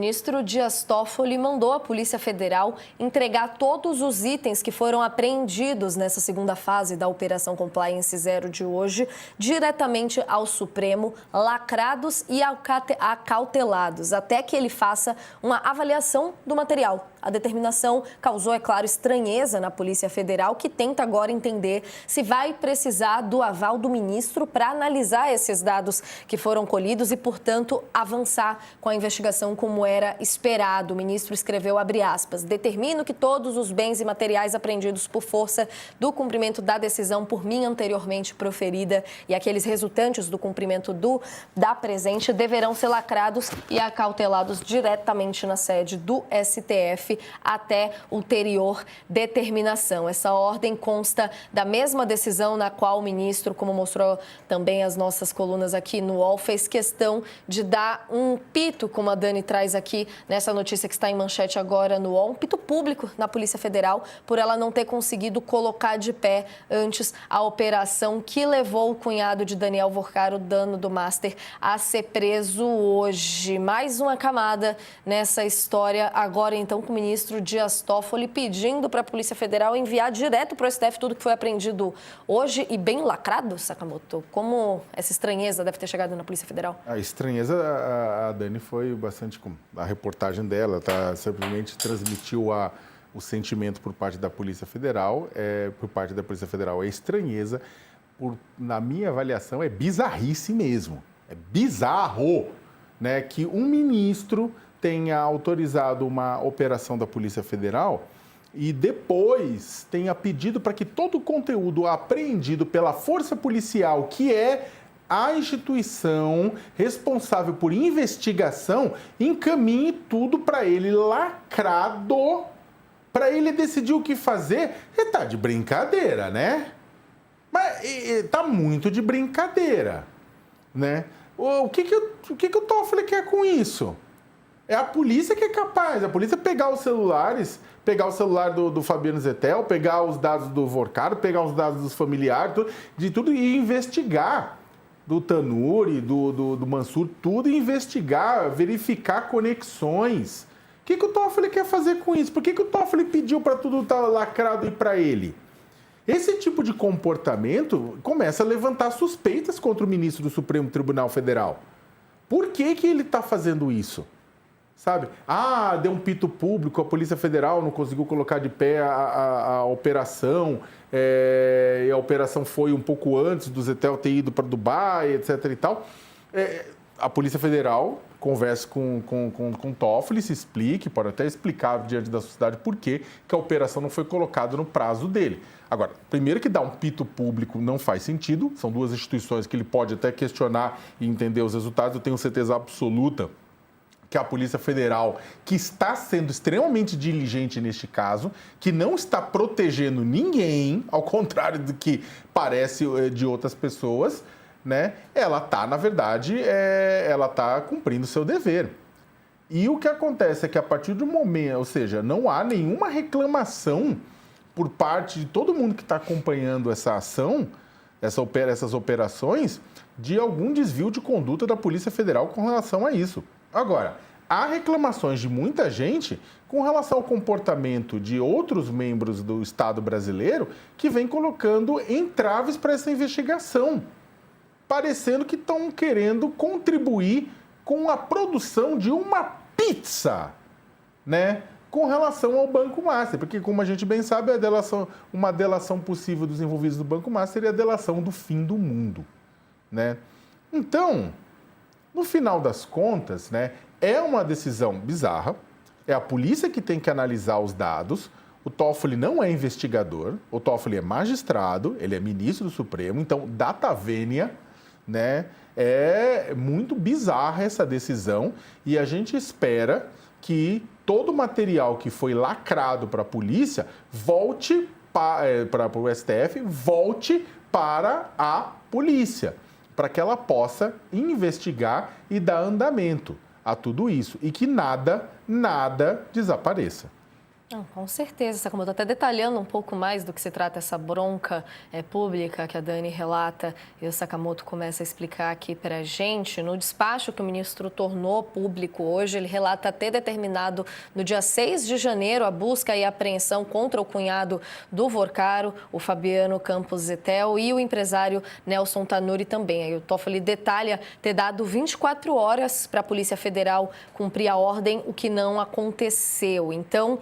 O ministro Dias Toffoli mandou a Polícia Federal entregar todos os itens que foram apreendidos nessa segunda fase da Operação Compliance Zero de hoje, diretamente ao Supremo, lacrados e acautelados, até que ele faça uma avaliação do material. A determinação causou, é claro, estranheza na Polícia Federal, que tenta agora entender se vai precisar do aval do ministro para analisar esses dados que foram colhidos e, portanto, avançar com a investigação como era esperado. O ministro escreveu, abre aspas, determino que todos os bens e materiais apreendidos por força do cumprimento da decisão por mim anteriormente proferida e aqueles resultantes do cumprimento da presente deverão ser lacrados e acautelados diretamente na sede do STF até ulterior determinação. Essa ordem consta da mesma decisão na qual o ministro, como mostrou também as nossas colunas aqui no UOL, fez questão de dar um pito, como a Dani traz aqui nessa notícia que está em manchete agora no UOL, um pito público na Polícia Federal por ela não ter conseguido colocar de pé antes a operação que levou o cunhado de Daniel Vorcaro, dono do Master, a ser preso hoje. Mais uma camada nessa história, agora então com o ministro Dias Toffoli pedindo para a Polícia Federal enviar direto para o STF tudo que foi apreendido hoje e bem lacrado, Sakamoto. Como essa estranheza deve ter chegado na Polícia Federal? A estranheza, a Dani foi bastante... A reportagem dela simplesmente transmitiu o sentimento por parte da Polícia Federal. Por parte da Polícia Federal é estranheza. Na minha avaliação, é bizarrice mesmo. É bizarro, né, que um ministro tenha autorizado uma operação da Polícia Federal e depois tenha pedido para que todo o conteúdo apreendido pela Força Policial, que é a instituição responsável por investigação, encaminhe tudo para ele lacrado, para ele decidir o que fazer. Você tá de brincadeira, né? Mas tá muito de brincadeira, né? O que o Toffoli quer com isso? É a polícia que é capaz, a polícia pegar os celulares, pegar o celular do Fabiano Zettel, pegar os dados do Vorcaro, pegar os dados dos familiares, de tudo e investigar. Do Tanuri, do Mansur, tudo e investigar, verificar conexões. O que o Toffoli quer fazer com isso? Por que o Toffoli pediu para tudo estar lacrado e para ele? Esse tipo de comportamento começa a levantar suspeitas contra o ministro do Supremo Tribunal Federal. Por que ele está fazendo isso? Sabe? Deu um pito público, a Polícia Federal não conseguiu colocar de pé a operação, e a operação foi um pouco antes do Zettel ter ido para Dubai, etc. e tal. A Polícia Federal converse com Toffoli, se explique, pode até explicar diante da sociedade por que a operação não foi colocada no prazo dele. Agora, primeiro que dar um pito público não faz sentido, são duas instituições que ele pode até questionar e entender os resultados, eu tenho certeza absoluta que a Polícia Federal, que está sendo extremamente diligente neste caso, que não está protegendo ninguém, ao contrário do que parece de outras pessoas, né? Ela está, na verdade, ela está cumprindo o seu dever. E o que acontece é que a partir do momento, ou seja, não há nenhuma reclamação por parte de todo mundo que está acompanhando essa ação, essas operações, de algum desvio de conduta da Polícia Federal com relação a isso. Agora, há reclamações de muita gente com relação ao comportamento de outros membros do Estado brasileiro que vem colocando entraves para essa investigação, parecendo que estão querendo contribuir com a produção de uma pizza, né, com relação ao Banco Master, porque, como a gente bem sabe, uma delação possível dos envolvidos do Banco Master seria a delação do fim do mundo, né? Então, no final das contas, né, é uma decisão bizarra, é a polícia que tem que analisar os dados, o Toffoli não é investigador, o Toffoli é magistrado, ele é ministro do Supremo, então, data vênia, né, é muito bizarra essa decisão e a gente espera que todo o material que foi lacrado para a polícia volte para o STF, volte para a polícia, para que ela possa investigar e dar andamento a tudo isso e que nada desapareça. Não, com certeza, Sakamoto. Até detalhando um pouco mais do que se trata essa bronca pública que a Dani relata e o Sakamoto começa a explicar aqui para a gente. No despacho que o ministro tornou público hoje, ele relata ter determinado no dia 6 de janeiro a busca e apreensão contra o cunhado do Vorcaro, o Fabiano Campos Zetel, e o empresário Nelson Tanuri também. Aí o Toffoli detalha ter dado 24 horas para a Polícia Federal cumprir a ordem, o que não aconteceu. Então,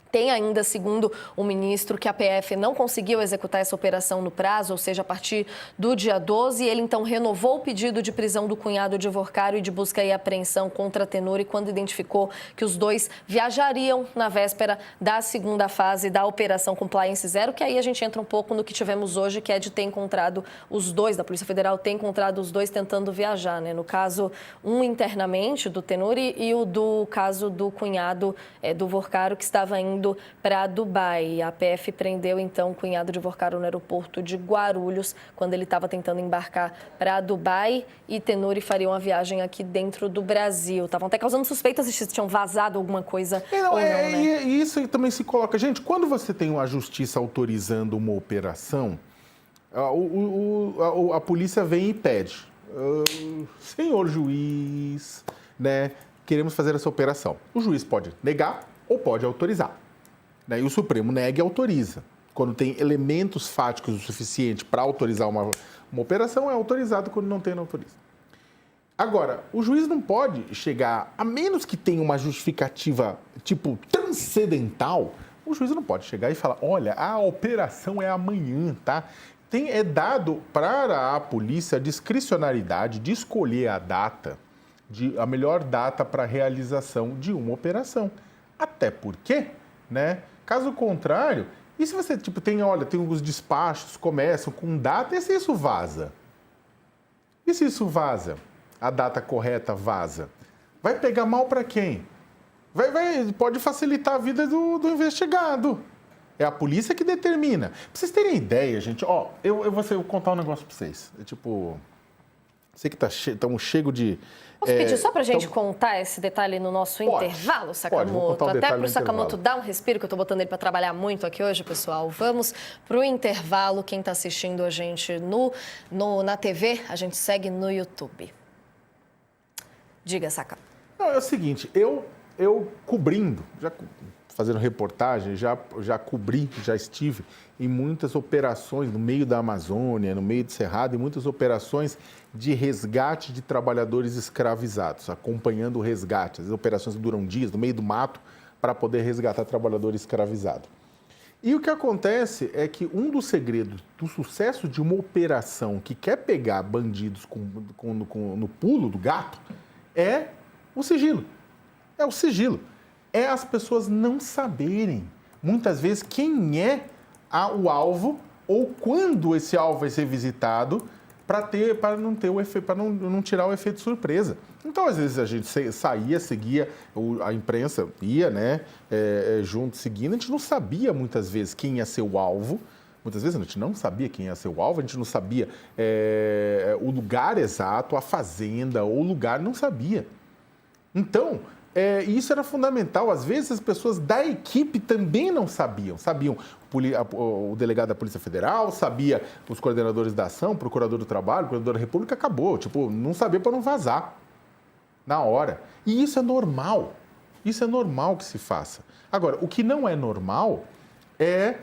tem ainda, segundo o ministro, que a PF não conseguiu executar essa operação no prazo, ou seja, a partir do dia 12. Ele, então, renovou o pedido de prisão do cunhado de Vorcaro e de busca e apreensão contra Tenuri quando identificou que os dois viajariam na véspera da segunda fase da Operação Compliance Zero, que aí a gente entra um pouco no que tivemos hoje, que é de ter encontrado os dois, da Polícia Federal ter encontrado os dois tentando viajar, né? No caso, um internamente do Tenuri e o do caso do cunhado do Vorcaro, que estava indo para Dubai. A PF prendeu, então, o cunhado de Vorcaro no aeroporto de Guarulhos, quando ele estava tentando embarcar para Dubai, e Tenuri faria uma viagem aqui dentro do Brasil. Estavam até causando suspeitas se tinham vazado alguma coisa ou não, né? E isso também se coloca... Gente, quando você tem uma justiça autorizando uma operação, a polícia vem e pede: senhor juiz, né, queremos fazer essa operação. O juiz pode negar ou pode autorizar. E o Supremo nega e autoriza. Quando tem elementos fáticos o suficiente para autorizar uma operação, é autorizado. Quando não tem, não autoriza. Agora, o juiz não pode chegar, a menos que tenha uma justificativa, tipo, transcendental, o juiz não pode chegar e falar: olha, a operação é amanhã, tá? É dado para a polícia a discricionariedade de escolher a data, a melhor data para a realização de uma operação. Até porque, né? Caso contrário, e se você tem os despachos, começam com data, e se isso vaza? E se isso vaza? A data correta vaza. Vai pegar mal para quem? Pode facilitar a vida do investigado. É a polícia que determina. Pra vocês terem ideia, gente, eu vou contar um negócio para vocês. Sei que estamos cheios de... Posso pedir só para a gente contar esse detalhe no nosso intervalo, Sakamoto? Até para o Sakamoto dar um respiro, que eu estou botando ele para trabalhar muito aqui hoje, pessoal. Vamos para o intervalo. Quem está assistindo a gente na TV, a gente segue no YouTube. Diga, Saka. Não, é o seguinte, eu cobrindo, já fazendo reportagem, já cobri, já estive em muitas operações no meio da Amazônia, no meio do Cerrado, e muitas operações de resgate de trabalhadores escravizados, acompanhando o resgate. As operações duram dias, no meio do mato, para poder resgatar trabalhador escravizado. E o que acontece é que um dos segredos do sucesso de uma operação que quer pegar bandidos no pulo do gato é o sigilo. É o sigilo. É as pessoas não saberem, muitas vezes, quem é o alvo ou quando esse alvo vai ser visitado, para não ter o efeito, para não tirar o efeito surpresa. Então, às vezes, a gente seguia, a imprensa ia, né, junto, seguindo, a gente não sabia muitas vezes quem ia ser o alvo. Muitas vezes a gente não sabia quem ia ser o alvo, a gente não sabia o lugar exato, a fazenda, ou o lugar, não sabia. Então, isso era fundamental. Às vezes as pessoas da equipe também não sabiam. Sabiam o delegado da Polícia Federal, sabia os coordenadores da ação, o procurador do trabalho, o procurador da República, acabou. Não sabia para não vazar na hora. E isso é normal. Isso é normal que se faça. Agora, o que não é normal é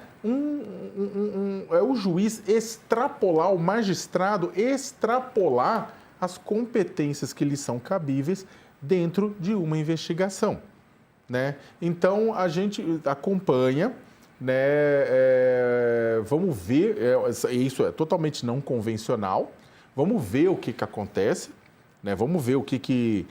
o juiz extrapolar, o magistrado extrapolar as competências que lhe são cabíveis dentro de uma investigação, né? Então, a gente acompanha, né? Vamos ver, isso é totalmente não convencional, vamos ver o que acontece, né? Vamos ver o que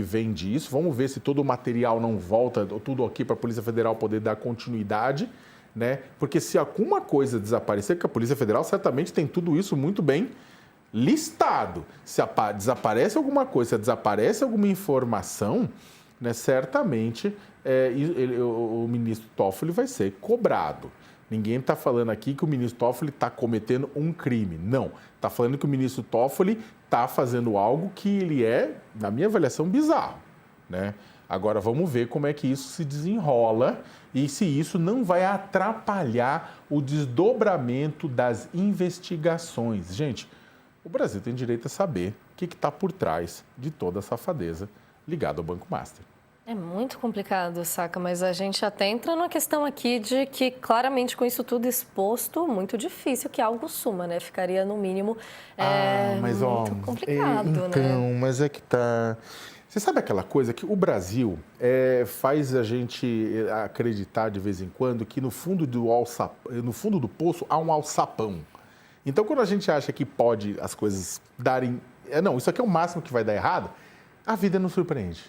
vem disso, vamos ver se todo o material não volta, tudo aqui para a Polícia Federal poder dar continuidade, né? Porque se alguma coisa desaparecer, porque a Polícia Federal certamente tem tudo isso muito bem listado. Se desaparece alguma coisa, se desaparece alguma informação, né, certamente o ministro Toffoli vai ser cobrado. Ninguém está falando aqui que o ministro Toffoli está cometendo um crime. Não. Está falando que o ministro Toffoli está fazendo algo que ele na minha avaliação, bizarro, né? Agora vamos ver como é que isso se desenrola e se isso não vai atrapalhar o desdobramento das investigações. Gente, o Brasil tem direito a saber o que está por trás de toda a safadeza ligada ao Banco Master. É muito complicado, saca? Mas a gente até entra numa questão aqui de que, claramente, com isso tudo exposto, muito difícil que algo suma, né? Ficaria, no mínimo, mas, muito complicado, né? Então, mas é que tá... Você sabe aquela coisa que o Brasil faz a gente acreditar de vez em quando que no fundo do poço há um alçapão. Então, quando a gente acha que pode as coisas darem... Não, isso aqui é o máximo que vai dar errado, a vida nos surpreende.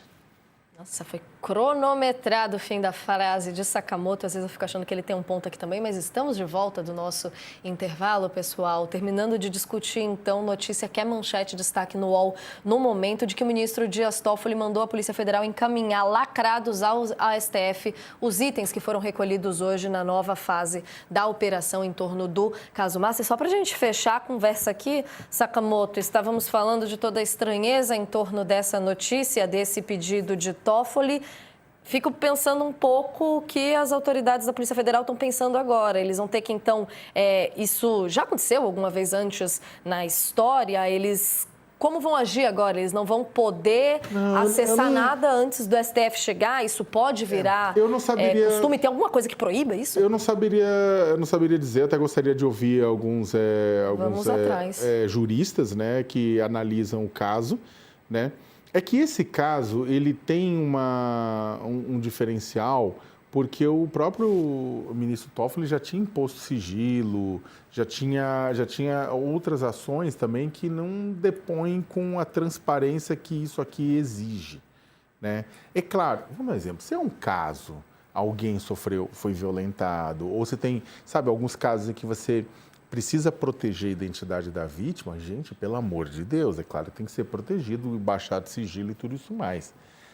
Nossa, foi cronometrado o fim da frase de Sakamoto. Às vezes eu fico achando que ele tem um ponto aqui também, mas estamos de volta do nosso intervalo, pessoal. Terminando de discutir, então, notícia que é manchete, destaque no UOL, no momento de que o ministro Dias Toffoli mandou a Polícia Federal encaminhar lacrados ao STF os itens que foram recolhidos hoje na nova fase da operação em torno do caso Master. Só para a gente fechar a conversa aqui, Sakamoto, estávamos falando de toda a estranheza em torno dessa notícia, desse pedido de Toffoli. Fico pensando um pouco o que as autoridades da Polícia Federal estão pensando agora. Eles vão ter que, então, isso já aconteceu alguma vez antes na história? Como vão agir agora? Eles não vão poder acessar nada antes do STF chegar? Isso pode virar costume? Tem alguma coisa que proíba isso? Eu não saberia dizer, até gostaria de ouvir alguns juristas, né, que analisam o caso, né? É que esse caso, ele tem um diferencial, porque o próprio ministro Toffoli já tinha imposto sigilo, já tinha outras ações também que não depõem com a transparência que isso aqui exige, né? É claro, vamos dar um exemplo, se é um caso, alguém foi violentado, ou você tem, sabe, alguns casos em que você precisa proteger a identidade da vítima, gente, pelo amor de Deus, é claro que tem que ser protegido, baixado sigilo e tudo isso mais.